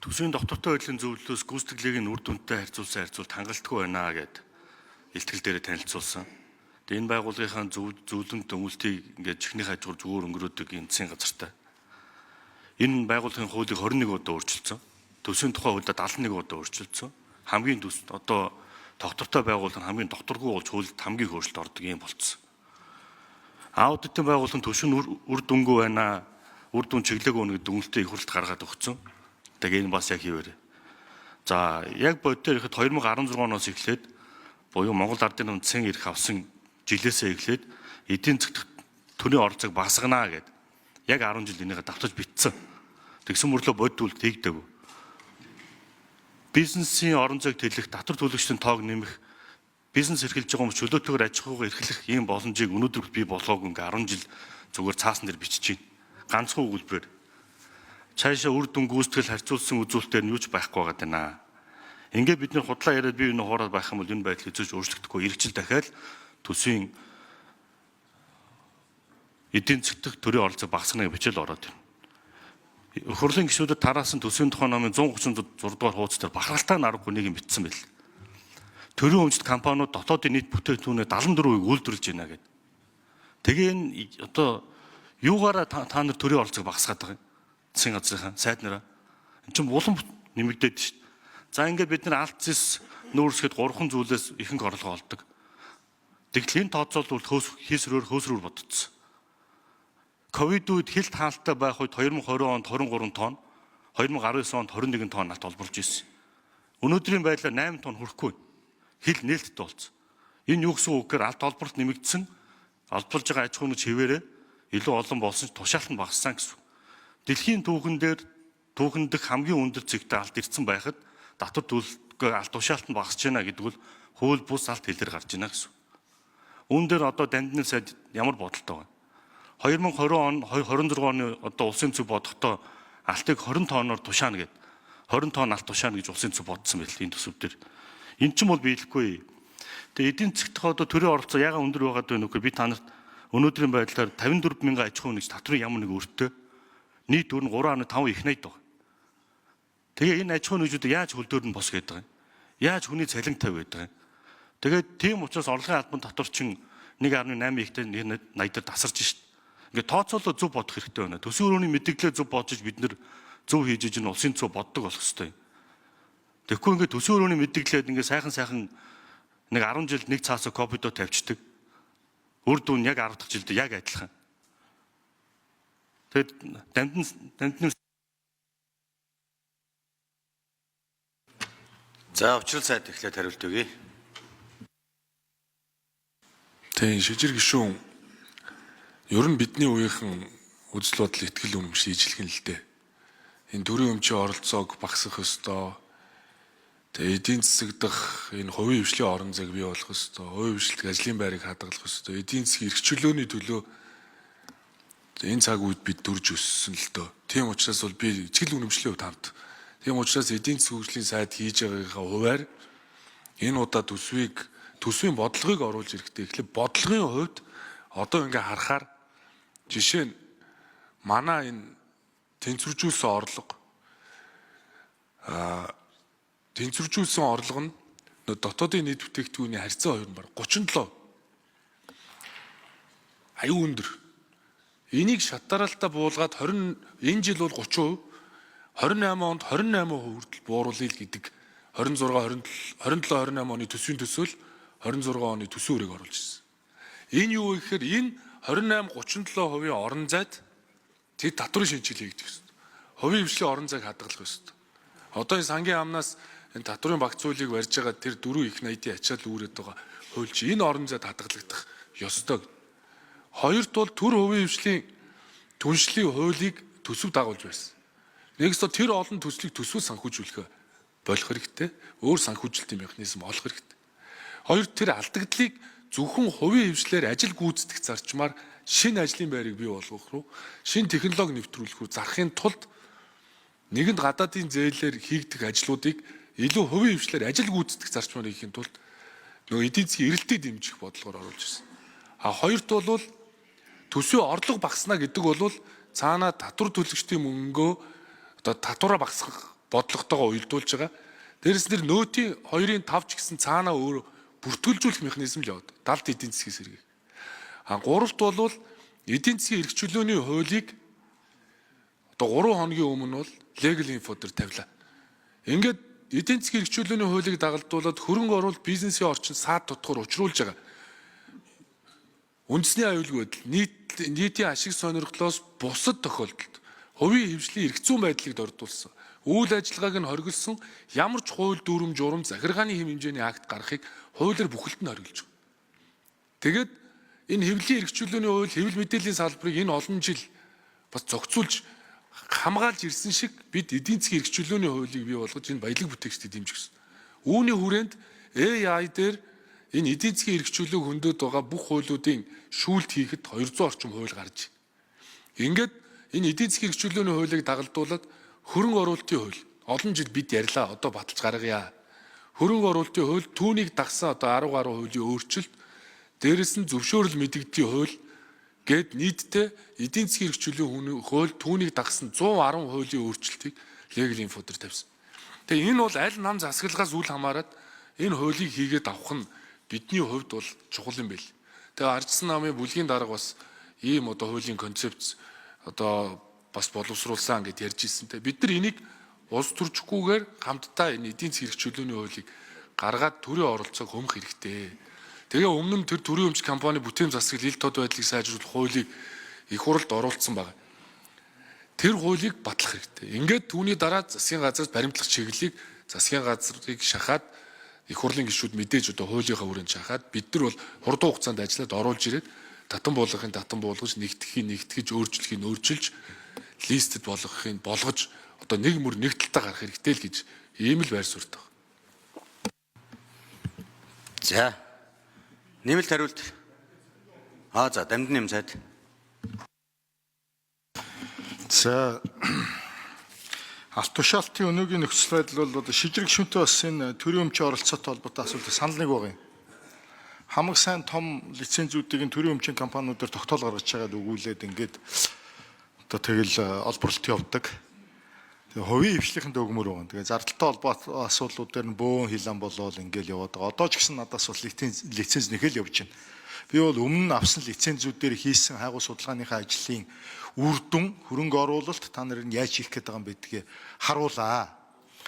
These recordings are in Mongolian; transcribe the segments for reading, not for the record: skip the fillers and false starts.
Төсвийн доктортой байдлын зөвлөлөөс гүйцэтгэлийг нь үр дүнтэй харьцуулт хангалтгүй байна гэд илтгэл дээр танилцуулсан. Тэгээ энэ байгууллагынхаа зөвлөмт өмөлтийг ингээд чихний хажуур зүгээр өнгөрөөдөг энэ засгийн газартай. Энэ байгууллагын хуулийг 21 удаа өөрчилсөн. Төсвийн тухай хуулиа 71 удаа өөрчилсөн. Хамгийн одоо доктортой байгууллага нь хамгийн докторгүй болж хуулид хамгийн өөрчлөлт ордог юм болцсон. Аудитын байгууллагын төсвийн үр дүнгүй байна. Үр дүн чиглээг өгнө гэдэг дүгнэлтээ их хурлд гаргаад өгсөн. Тэгээ энэ бас яг хийвэрэ. За яг боддоор ихэд 2016 оноос эхлээд буюу Монгол Ардын үндэсний эрх авсан жилээсээ эхлээд эдийн засгт төрийн оролцоог багасгана гэд яг 10 жил энийгээ давтаж битсэн. Тэгсэн мөрлөө бодвол тэгдэг. Бизнесийн орон зайг тэлэх, татвар төлөгчдийн тоог нэмэх, бизнес эрхэлж байгаа хүмүүс чөлөөтэйгээр аж ахуйгаа эрхлэх ийм боломжийг өнөөдөр бий болгоогүй ингээ 10 жил зүгээр цаасан дээр бичиж байна. Ганцхан өгүүлбэрээр цаашаа үр дүн гүйцэтгэл харьцуулсан үзүүлэлтээр нь юуч байхгүй байгаа даа. Ингээд бид нэр худлаа яриад бие биенээ хоороод байх юм бол энэ байдал хэзээ ч өөрчлөгдөхгүй. Иргэжил дахиад төсвийн эдийн засгт төрийн оролцоог багасгахны бичэл ороод байна. Их хурлын гишүүдэд тараасан төсвийн тухай номын 136 дугаар хуудас дээр бахархалтай арга хүнийг бичсэн байл. Төрийн өмчт компаниуд дотоодын нийт бүтээгдэхүүнээ 74% үйлдвэрлэж байна гэдэг. Тэгээ энэ одоо юугаараа та нар төрийн оролцоог багасгаад байгаа юм? Засгийн газрынхаа сайд нараа. Энд чинь улам нэмэгдээд шүү дээ. За ингээд бид нар алт зэс нүүрсгэд 3 зүйлээс ихэнх орлого олдог. Тэгтэл энэ тооцоолбол хөөсрөөр бодцсон. Ковид үед хилт хаалттай байх үед 2020 онд 23 тонн, 2019 онд 21 тонн алт олборлж ирсэн. Өнөөдрийн байдлаар 8 тонн хүрэхгүй. Хил нээлттэй болсон. Энэ юу гэсэн үг гэхээр алт олборлт нэмэгдсэн, олборлж байгаа аж ахуйн хിവэрээ илүү олон болсон ч тушаалт нь багассан гэсэн. Дэлхийн түүхэн дэх хамгийн өндөр зэгтээ алт ирсэн байхад татвар төлөлтгөө алт тушаалт нь багасж байна гэдэг бол хууль бус алт хэлээр гарч байна гэсэн. Үүн дээр одоо Дандны сайд ямар бодолтой байна? 2020 он 26 оны одоо улсын төв бодохдоо алтыг 20 тонноор тушаана гэд 20 тонн алт тушаана гэж улсын төв бодсон байл энэ төсөв дээр. Эн чинь бол биелэхгүй. Тэгээ эдийн засгт одоо төрийн оролцоо яга өндөр байгаад байна вэ? Би та нарт өнөөдрийн байдлаар 54 мянган аж ахуйн нэгж татврын ямар нэг өртөө нийт өр нь 3.5 их найд байна. Тэгээ энэ аж ахуйн нэгжүүд яаж хөлдөөр нь бос гэдэг юм? Яаж хүний цалин тавь байдаг юм? Тэгээд тийм учраас орлогын албан татварчин 1.8 ихтэй найдаар тасарч шít. Ингээд тооцоолоо зөв бодох хэрэгтэй байна. Төсвийн өрөөний мэдээлэлээ зөв бодож бид нэр зөв хийж иж нь улсын төв боддог болох хэрэгтэй. Тэгэхгүй ингээд төсвийн өрөөний мэдээлэлээд ингээд сайхан нэг 10 жилд нэг цаасаа копидо тавьчихдаг. Үр дүн яг 10 дахь жилд яг адилхан. Тэгээд Дандны За учрал сайд эхлээд хариулт өгье. Тийм шижир гишүүн ер нь бидний үеийнхэн үзэл бодол ихтгэл үнэмш ижилхэн л дээ. Энэ төрийн өмчийн оролцоог багасгах ёстой. Тэгээ эдийн засаг дах энэ хувийн хвшлийн орон зайг бий болгох ёстой. Хувийн хвшлдэг ажлын байрыг хадгалах ёстой. Эдийн засгийн эрх чөлөөний төлөө энэ цаг үед бид дүрж өссөн л дөө. Тийм учраас бол би ичгэл үнэмшлийн хувьд хамт. Тийм учраас эдийн засгийн хөгжлийн сайд хийж байгаагаа хуваар энэ удаа төсвийн бодлогыг оруулж ирэхдээ эхлээд бодлогын хувьд одоо ингээ харахаар жишээ нь манай энэ тэнцвэржүүлсэн орлого нь дотоодын нийт бүтээгдэхүүний харьцаа хоёр нь баг 37%. Аюу өндөр. Энийг шатаралтаа буулгаад энэ жил бол 30%, 28 онд 28% хүртэл бууруулъя гэдэг 27 28 оны төсвийн төсөөл 26 оны төсөв үрийг оруулж ирсэн. Энэ юу вэ гэхээр энэ 28-37% орон зайд тэд татврын шинжилгээ хийгдэх ёстой. Хувийн хвшлийн орон зайг хадгалах ёстой. Одоо энэ сангийн амнаас энэ татврын багц хуулийг барьж байгаа тэр 4 их найдын ачаал үүрээд байгаа хууль чи энэ орон зайд хадгалагдах ёстой. Хоёрт бол төр хувийн хвшлийн түншлэлийн хуулийг төсөв дагуулж байсан. Нэгсдээ тэр олон төслийг төсвөд санхүүжүүлэх болох хэрэгтэй. Өөр санхүүжилтийн механизм олох хэрэгтэй. Хоёр тэр алдагдлыг зөвхөн хувийн хвшлээр ажил гүйцэтгэх зарчмаар шинэ ажлын байрыг бий болгох руу, шинэ технологи нэвтрүүлэх рүү зарахын тулд нэгэнд гадаадын зээлээр хийгдэх ажлуудыг илүү хувийн хвшлээр ажил гүйцэтгэх зарчмаар хийхин тулд нөгөө эдийн засгийн эрэлтийг дэмжих бодлогоор оруулж ирсэн. Хоёрт бол төсвийн орлого багасна гэдэг бол цаанаа татвар төлөгчдийн мөнгөө одоо татвараа багасгах бодлоготойгоо уялдуулж байгаа. Дээрээс нэр нөөтийн 2-ын 5 ч гэсэн цаанаа өөр бүртгүүлжүүлэх механизм л яваад. Далд эдийн засгийн сэргийг. Гуравт бол эдийн засгийн эрхчлөөний хуулийг одоо 3 хоногийн өмнө бол legal info дээр тавилаа. Ингээд эдийн засгийн эрхчлөөний хуулийг дагалдуулаад хөрөнгө оруулалт бизнесийн орчинд саад тутгаар учруулж байгаа. Үндэсний аюулгүй байдал, нийтийн ашиг сонирхлоос бусад тохиолдолд хувийн хэмжлийн эрх зүйн байдлыг дордуулсан. Үйл ажиллагааг нь хоригдсон ямар ч хууль дүрм журам захиргааны хэм хэмжээний акт гарахыг хуулиар бүхэлд нь хориглож байна. Тэгээд энэ хэвлэлийн эрхчлөөний хууль, хэвлэл мэдээллийн салбарыг энэ олон жил бас зохицуулж хамгаалж ирсэн шиг бид эдийн засгийн эрхчлөөний хуулийг бий болгож энэ баялаг бүтээгчдийг дэмжих гэсэн. Үүний хүрээнд AI дээр энэ эдийн засгийн эрхчлөөг хөндөд байгаа бүх хуулиудын шүүлт хийхэд 200 орчим хууль гарч. Ингээд энэ эдийн засгийн эрхчлөөний хуулийг дагалдуулаад хөрөнгө оруулалтын хууль олон жил бид ярьлаа, одоо баталж гаргая. Хөрөнгө оруулалтын хууль түүнийг дагсан одоо 10 гаруй хуулийн өөрчлөлт, дээрэс нь зөвшөөрөл мэдэгдлийн хууль гээд нийтдээ эдийн засгийн эрхчлөөний хууль түүнийг дагсан 110 хуулийн өөрчлөлтийг legal info дээр тавьсан. Тэгээ энэ бол аль нам засгалгаас үл хамааран энэ хуулийг хийгээд авах нь бидний хувьд бол чухал юм байл. Тэгээ ардчсан намын бүлгийн дарга бас ийм одоо хуулийн концепц одоо бас боловсруулсан гэд ярьж ирсэнтэй. Бид нар энийг улс төрчгүйгээр хамтдаа энэ эдийн засгийн эрхчлөөний хуулийг гаргаад төрийн оролцоог хөмөх хэрэгтэй. Тэгээ өмнө нь тэр төрийн өмч компани бүтээн засаг ил тод байдлыг сайжруулах хуулийг их хурлд оруулсан байна. Тэр хуулийг батлах хэрэгтэй. Ингээд түүний дараа засгийн газраас баримтлах чиглэлийг засгийн газрыг шахаад их хурлын гишүүд мэдээж одоо хуулийнхаа хүрээнд шахаад бид нар бол хурдан хугацаанд ажиллаад оруулж ирээд татан буулгаж нэгтгэж өөрчилж листэд болгохын болгож одоо нэг мөр нэг талтаа гарах хэрэгтэй л гэж ийм л байр суурьтай. За. Нэмэлт хариулт. За, Дамжин Нэмцайд. За алт тушаалтын өнөөгийн нөхцөл байдал бол одоо шижрэг шүнтэй бас энэ төрийн өмчийн оролцоотой холбоотой асуудал санал нэг байгаа юм. Хамаг сайн том лицензүүдийг төрийн өмчийн компаниудаар тогтоол гаргаж байгаад өгүүлээд ингээд одоо тэгэл олборлолт явуулдаг. Тэгээ хувийн хвшлийнхэнд өгмөр байгаа. Тэгээ зардалтай холбоотой асуудлууд дээр нь бөөн хилэн болоод ингээд яваад байгаа. Одоо ч гэсэн надаас бол лиценз нэхэл явж байна. Би бол өмнө нь авсан лицензүүдээр хийсэн хайгуу судалгааныхаа ажлын үр дүн хөрөнгө оруулалт та нарыг яаж хийх гээд байгаа юм гэдгийг харуулаа.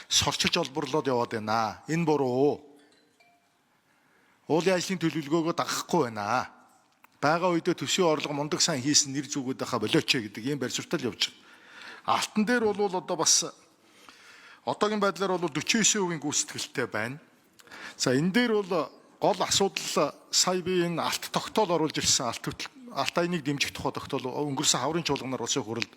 Сорчиж олборлоод яваад байна. Энэ буруу. Уулын ажлын төлөвлөгөөгөө дагахгүй байна. Бага үедээ төсвийн орлого мундаг сайн хийсэн нэр зүгүүд байхаа болооч гэдэг ийм барь суртал явж байгаа. Алтан дээр бол одоо бас одоогийн байдлаар бол 49% гүйцэтгэлтэй байна. За энэ дээр бол гол асуудал сая би энэ алт тогтоол оруулж ирсэн алт аянийг дэмжих тухай тогтоол өнгөрсөн хаврын чуулганаар улсын хурлд